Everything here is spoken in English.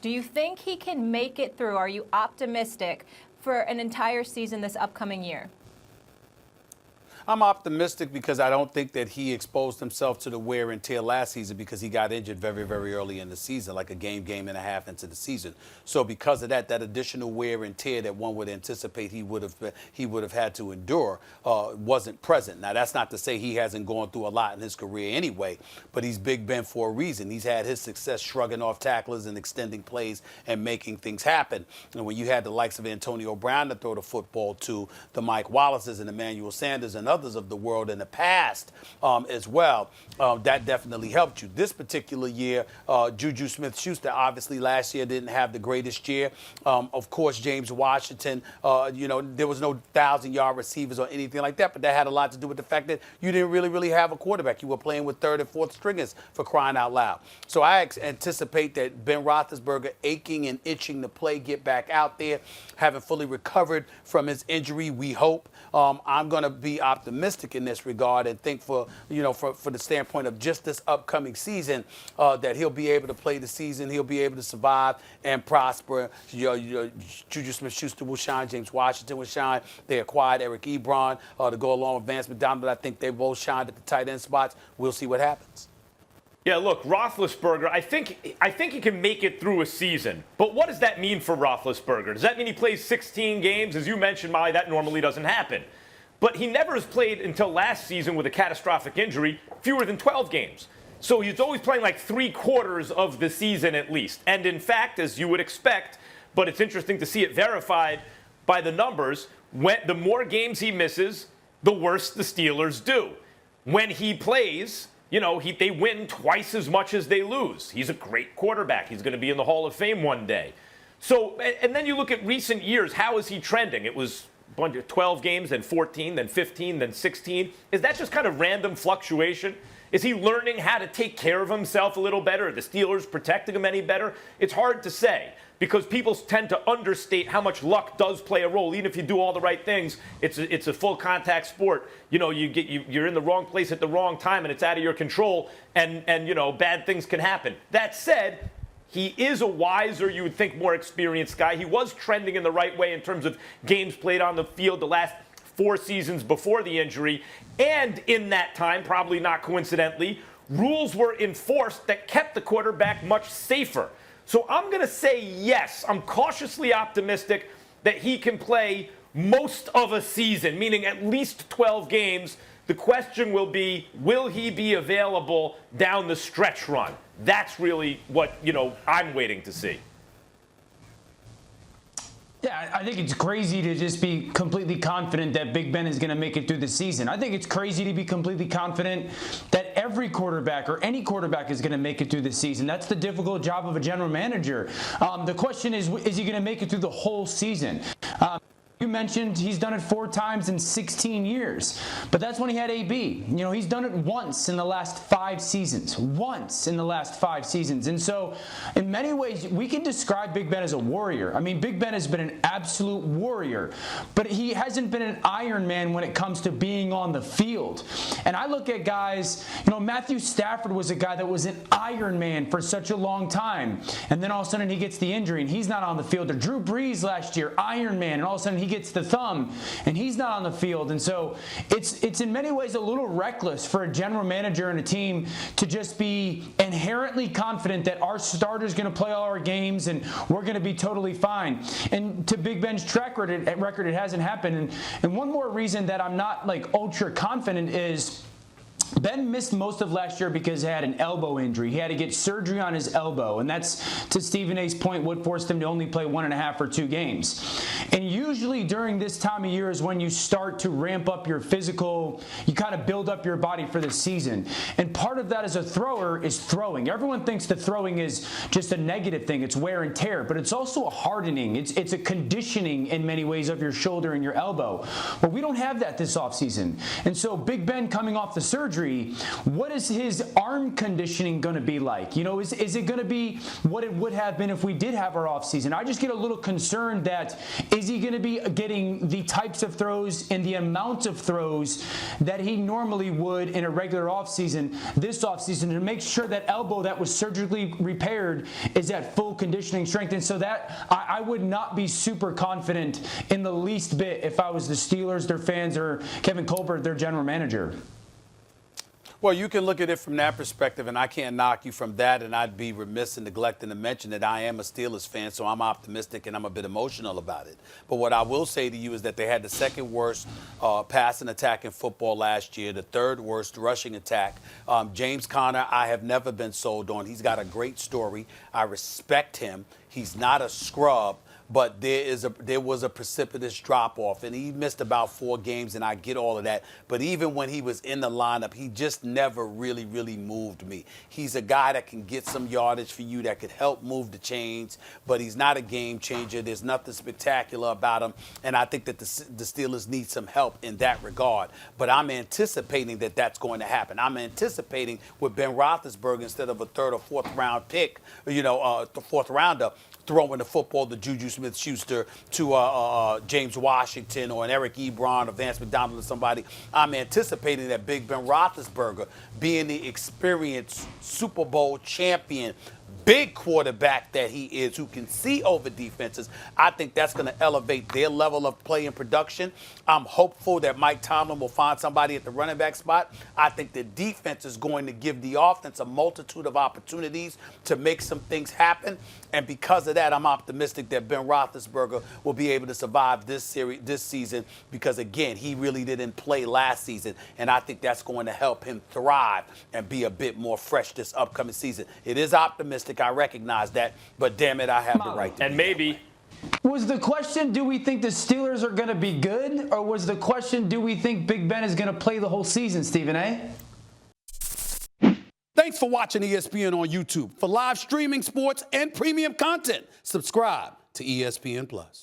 Do you think he can make it through? Are you optimistic for an entire season this upcoming year? I'm optimistic because I don't think that he exposed himself to the wear and tear last season because he got injured very, very early in the season, like a game and a half into the season. So because of that additional wear and tear that one would anticipate he would have had to endure wasn't present. Now, that's not to say he hasn't gone through a lot in his career anyway, but he's Big Ben for a reason. He's had his success shrugging off tacklers and extending plays and making things happen. And when you had the likes of Antonio Brown to throw the football to, the Mike Wallaces and Emmanuel Sanders and others of the world in the past as well, that definitely helped you. This particular year, Juju Smith-Schuster obviously last year didn't have the greatest year. Of course, James Washington, there was no 1,000-yard receivers or anything like that, but that had a lot to do with the fact that you didn't really have a quarterback. You were playing with third and fourth stringers, for crying out loud. So I anticipate that Ben Roethlisberger, aching and itching to play, get back out there, having fully recovered from his injury, we hope. I'm going to be optimistic in this regard and think for the standpoint of just this upcoming season that he'll be able to play the season, he'll be able to survive and prosper. Juju Smith-Schuster will shine, James Washington will shine. They acquired Eric Ebron to go along with Vance McDonald. I think they both shined at the tight end spots. We'll see what happens. Yeah, look, Roethlisberger, I think he can make it through a season. But what does that mean for Roethlisberger? Does that mean he plays 16 games? As you mentioned, Molly, that normally doesn't happen. But he never has played until last season with a catastrophic injury, fewer than 12 games. So he's always playing like 3/4 of the season at least. And in fact, as you would expect, but it's interesting to see it verified by the numbers, the more games he misses, the worse the Steelers do. When he plays, they win twice as much as they lose. He's a great quarterback. He's going to be in the Hall of Fame one day. So, and then you look at recent years, how is he trending? It was a bunch of 12 games, then 14, then 15, then 16. Is that just kind of random fluctuation? Is he learning how to take care of himself a little better? Are the Steelers protecting him any better? It's hard to say because people tend to understate how much luck does play a role. Even if you do all the right things, it's a full contact sport. You're in the wrong place at the wrong time and it's out of your control and bad things can happen. That said, he is a wiser, you would think, more experienced guy. He was trending in the right way in terms of games played on the field the last 4 seasons before the injury. And in that time, probably not coincidentally, rules were enforced that kept the quarterback much safer. So I'm going to say yes. I'm cautiously optimistic that he can play most of a season, meaning at least 12 games. The question will be, will he be available down the stretch run? That's really what, I'm waiting to see. Yeah, I think it's crazy to just be completely confident that Big Ben is going to make it through the season. I think it's crazy to be completely confident that every quarterback or any quarterback is going to make it through the season. That's the difficult job of a general manager. The question is he going to make it through the whole season? You mentioned he's done it 4 times in 16 years, but that's when he had AB. He's done it once in the last 5 seasons. Once in the last 5 seasons. And so, in many ways, we can describe Big Ben as a warrior. I mean, Big Ben has been an absolute warrior, but he hasn't been an Iron Man when it comes to being on the field. And I look at guys, Matthew Stafford was a guy that was an Iron Man for such a long time, and then all of a sudden he gets the injury and he's not on the field. Or Drew Brees last year, Iron Man, and all of a sudden he gets the thumb and he's not on the field. And so it's in many ways a little reckless for a general manager and a team to just be inherently confident that our starter's going to play all our games and we're going to be totally fine. And to Big Ben's track record, it hasn't happened. And one more reason that I'm not ultra confident is Ben missed most of last year because he had an elbow injury. He had to get surgery on his elbow, and that's, to Stephen A's point, what forced him to only play 1.5 or 2 games. And usually during this time of year is when you start to ramp up your physical, you kind of build up your body for the season. And part of that as a thrower is throwing. Everyone thinks that throwing is just a negative thing. It's wear and tear, but it's also a hardening. It's a conditioning in many ways of your shoulder and your elbow. But we don't have that this offseason. And so Big Ben coming off the surgery, injury, what is his arm conditioning going to be like? You know, is it going to be what it would have been if we did have our offseason? I just get a little concerned that is he going to be getting the types of throws and the amount of throws that he normally would in a regular offseason this offseason to make sure that elbow that was surgically repaired is at full conditioning strength. And so that I would not be super confident in the least bit if I was the Steelers, their fans, or Kevin Colbert, their general manager. Well, you can look at it from that perspective, and I can't knock you from that, and I'd be remiss in neglecting to mention that I am a Steelers fan, so I'm optimistic and I'm a bit emotional about it. But what I will say to you is that they had the second worst passing attack in football last year, the third worst rushing attack. James Conner, I have never been sold on. He's got a great story. I respect him. He's not a scrub. But there was a precipitous drop-off, and he missed about 4 games, and I get all of that. But even when he was in the lineup, he just never really, really moved me. He's a guy that can get some yardage for you, that could help move the chains, but he's not a game changer. There's nothing spectacular about him, and I think that the Steelers need some help in that regard. But I'm anticipating that that's going to happen. I'm anticipating with Ben Roethlisberger, instead of a 3rd or 4th round pick, the 4th rounder, throwing the football to Juju Smith-Schuster, to James Washington, or an Eric Ebron or Vance McDonald or somebody. I'm anticipating that Big Ben Roethlisberger, being the experienced Super Bowl champion, big quarterback that he is, who can see over defenses, I think that's going to elevate their level of play and production. I'm hopeful that Mike Tomlin will find somebody at the running back spot. I think the defense is going to give the offense a multitude of opportunities to make some things happen. And because of that, I'm optimistic that Ben Roethlisberger will be able to survive this season, because, again, he really didn't play last season. And I think that's going to help him thrive and be a bit more fresh this upcoming season. It is optimistic. I recognize that. But, damn it, I have the right to. And maybe. Was the question, do we think the Steelers are going to be good? Or was the question, do we think Big Ben is going to play the whole season, Stephen A.? Thanks for watching ESPN on YouTube. For live streaming, sports, and premium content, subscribe to ESPN+.